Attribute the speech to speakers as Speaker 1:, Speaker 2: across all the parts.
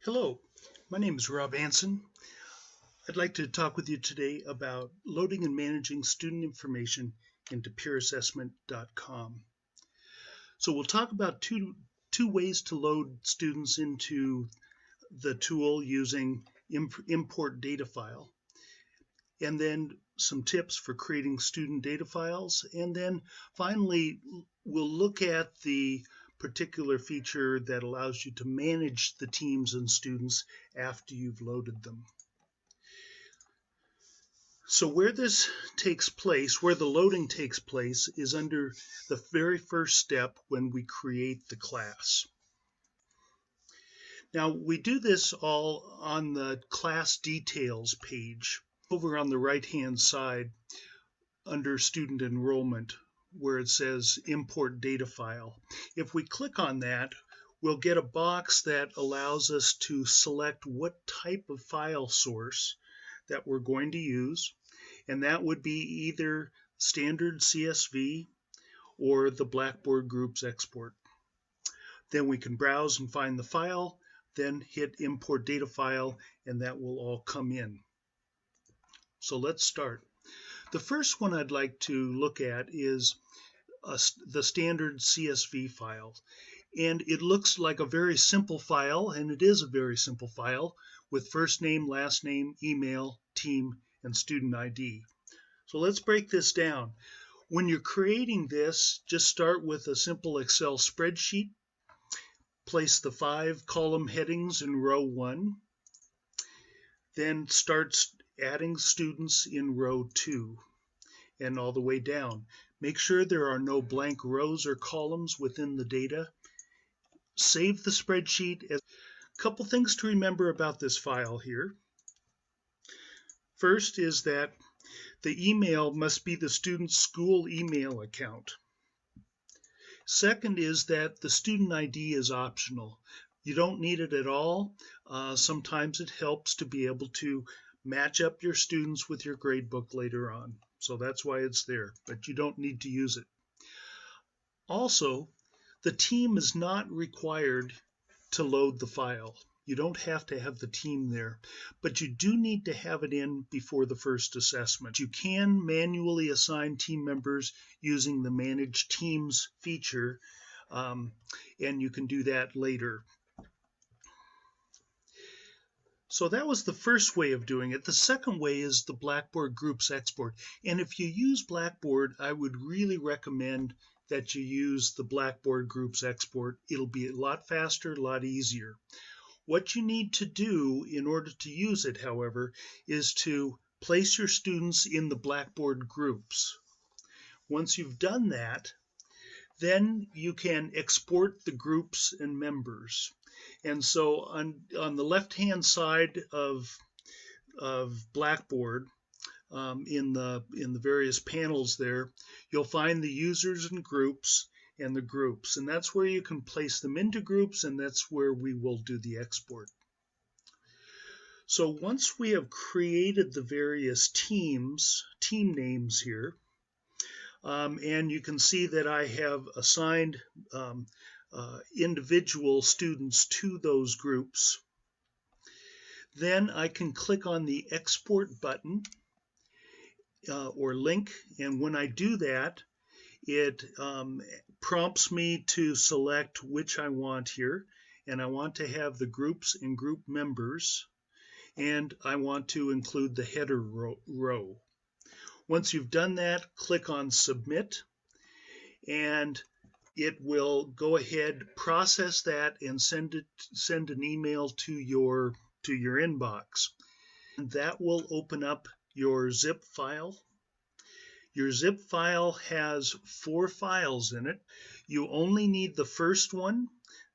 Speaker 1: Hello, my name is Rob Anson. I'd like to talk with you today about loading and managing student information into peerassessment.com. So we'll talk about two ways to load students into the tool using import data file, and then some tips for creating student data files, and then finally we'll look at the particular feature that allows you to manage the teams and students after you've loaded them. So where this takes place, where the loading takes place, is under the very first step when we create the class. Now we do this all on the class details page over on the right hand side under student enrollment, where it says import data file. If we click on that, we'll get a box that allows us to select what type of file source that we're going to use, and that would be either standard CSV or the Blackboard Groups export. Then we can browse and find the file, then hit import data file, and that will all come in. So let's start. The first one I'd like to look at is the standard CSV file. And it looks like a very simple file, and it is a very simple file with first name, last name, email, team, and student ID. So let's break this down. When you're creating this, just start with a simple Excel spreadsheet. Place the 5 column headings in row 1. Then start adding students in row 2 and all the way down. Make sure there are no blank rows or columns within the data. Save the spreadsheet. A couple things to remember about this file here. First is that the email must be the student's school email account. Second is that the student ID is optional. You don't need it at all. Sometimes it helps to be able to match up your students with your gradebook later on. So that's why it's there, but you don't need to use it. Also, the team is not required to load the file. You don't have to have the team there, but you do need to have it in before the first assessment. You can manually assign team members using the Manage Teams feature, and you can do that later. So that was the first way of doing it. The second way is the Blackboard Groups export. And if you use Blackboard, I would really recommend that you use the Blackboard Groups export. It'll be a lot faster, a lot easier. What you need to do in order to use it, however, is to place your students in the Blackboard groups. Once you've done that, then you can export the groups and members. And so on the left-hand side of Blackboard, in the various panels there, you'll find the users and groups and the groups, and that's where you can place them into groups, and that's where we will do the export. So once we have created the various team names here, and you can see that I have assigned individual students to those groups, then I can click on the export button or link, and when I do that, it prompts me to select which I want here, and I want to have the groups and group members, and I want to include the header row. Once you've done that, click on Submit, and it will go ahead, process that, and send an email to your inbox. And that will open up your zip file. Your zip file has 4 files in it. You only need the first one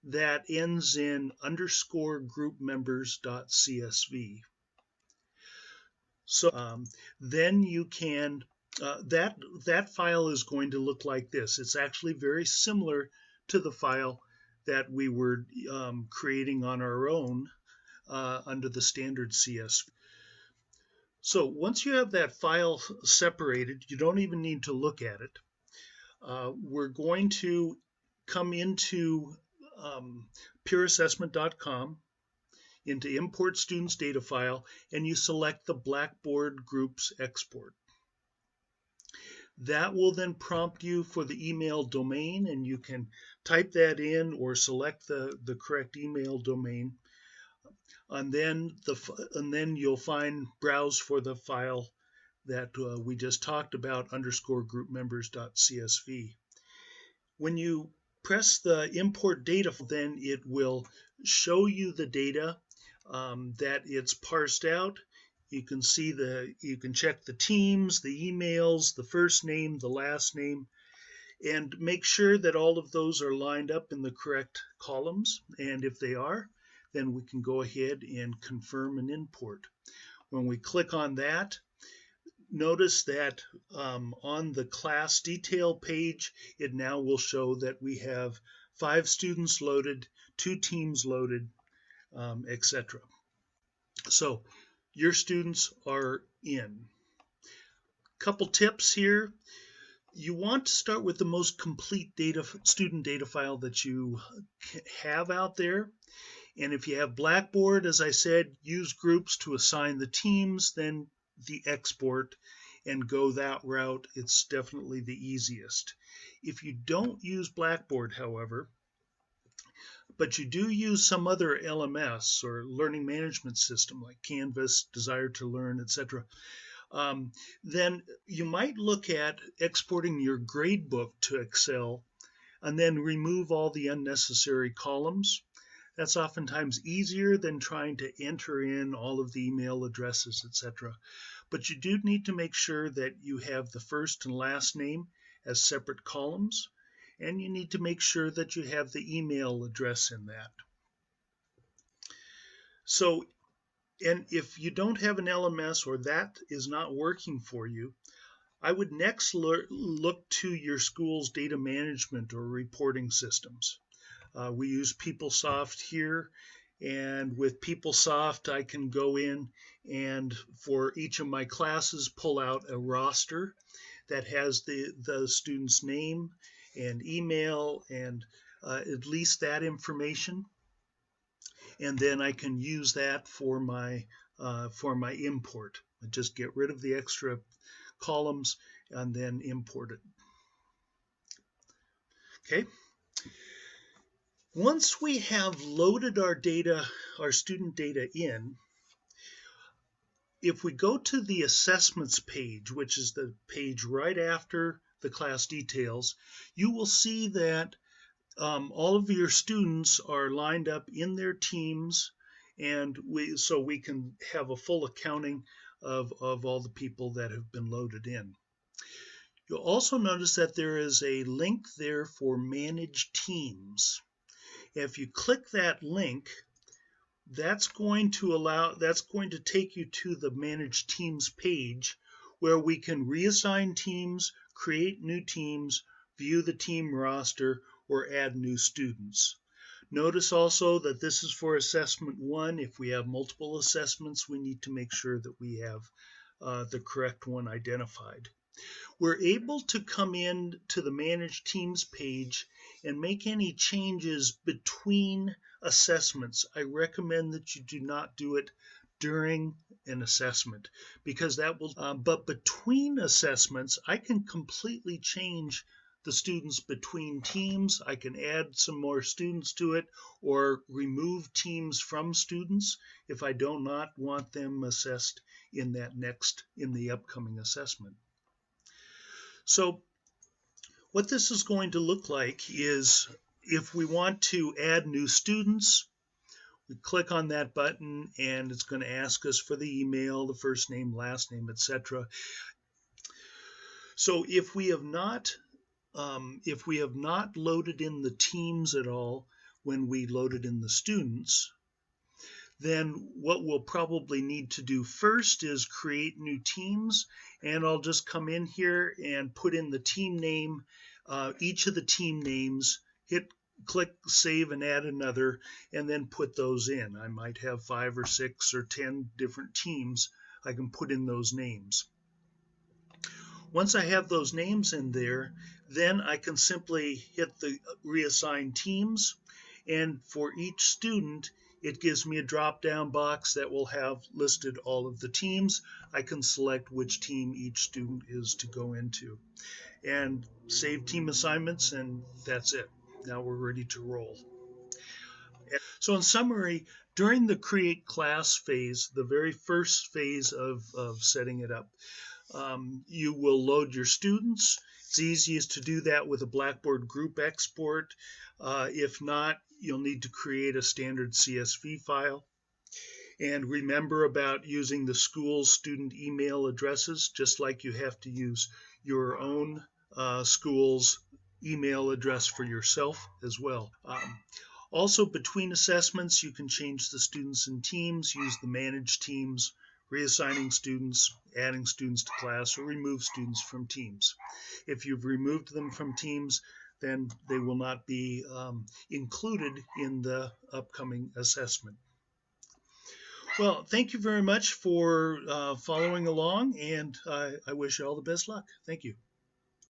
Speaker 1: that ends in _groupmembers.csv. So then you can, that file is going to look like this. It's actually very similar to the file that we were creating on our own under the standard CSV. So once you have that file separated, you don't even need to look at it. We're going to come into peerassessment.com. into Import Students Data File, and you select the Blackboard Groups Export. That will then prompt you for the email domain, and you can type that in or select the correct email domain. And then you'll find browse for the file that we just talked about, _groupmembers.csv. When you press the import data, then it will show you the data that it's parsed out. You can see you can check the teams, the emails, the first name, the last name, and make sure that all of those are lined up in the correct columns. And if they are, then we can go ahead and confirm an import. When we click on that, notice that on the class detail page, it now will show that we have 5 students loaded, 2 teams loaded, etc. So your students are in. Couple tips here. You want to start with the most complete student data file that you have out there. And if you have Blackboard, as I said, use groups to assign the teams, then the export, and go that route. It's definitely the easiest. If you don't use Blackboard, however, but you do use some other LMS or learning management system like Canvas, Desire to Learn, etc., then you might look at exporting your gradebook to Excel and then remove all the unnecessary columns. That's oftentimes easier than trying to enter in all of the email addresses, etc. But you do need to make sure that you have the first and last name as separate columns, and you need to make sure that you have the email address in that. So, and if you don't have an LMS or that is not working for you, I would next look to your school's data management or reporting systems. We use PeopleSoft here, and with PeopleSoft I can go in and for each of my classes pull out a roster that has the student's name and email and at least that information, and then I can use that for my import. I just get rid of the extra columns and then import it. Okay. Once we have loaded our data, our student data in, if we go to the assessments page, which is the page right after the class details, you will see that all of your students are lined up in their teams, and so we can have a full accounting of all the people that have been loaded in. You'll also notice that there is a link there for Manage Teams. If you click that link, that's going to take you to the Manage Teams page where we can reassign teams, create new teams, view the team roster, or add new students. Notice also that this is for assessment 1. If we have multiple assessments, we need to make sure that we have the correct one identified. We're able to come in to the Manage Teams page and make any changes between assessments. I recommend that you do not do it during an assessment because that will, but between assessments, I can completely change the students between teams. I can add some more students to it or remove teams from students if I do not want them assessed in the upcoming assessment. So what this is going to look like is if we want to add new students, we click on that button and it's going to ask us for the email, the first name, last name, etc. So if we have not loaded in the teams at all when we loaded in the students, then what we'll probably need to do first is create new teams, and I'll just come in here and put in the team name, each of the team names, click save and add another, and then put those in. I might have 5 or 6 or 10 different teams. I can put in those names. Once I have those names in there, then I can simply hit the reassign teams, And for each student, it gives me a drop-down box that will have listed all of the teams. I can select which team each student is to go into and save team assignments, and that's it. Now we're ready to roll. So in summary, during the create class phase, the very first phase of setting it up, you will load your students. It's easiest to do that with a Blackboard group export. If not, you'll need to create a standard CSV file. And remember about using the school's student email addresses, just like you have to use your own school's email address for yourself as well. Also, between assessments, you can change the students in teams, use the manage teams, reassigning students, adding students to class, or remove students from teams. If you've removed them from teams, then they will not be included in the upcoming assessment. Well, thank you very much for following along, and I wish you all the best luck. Thank you.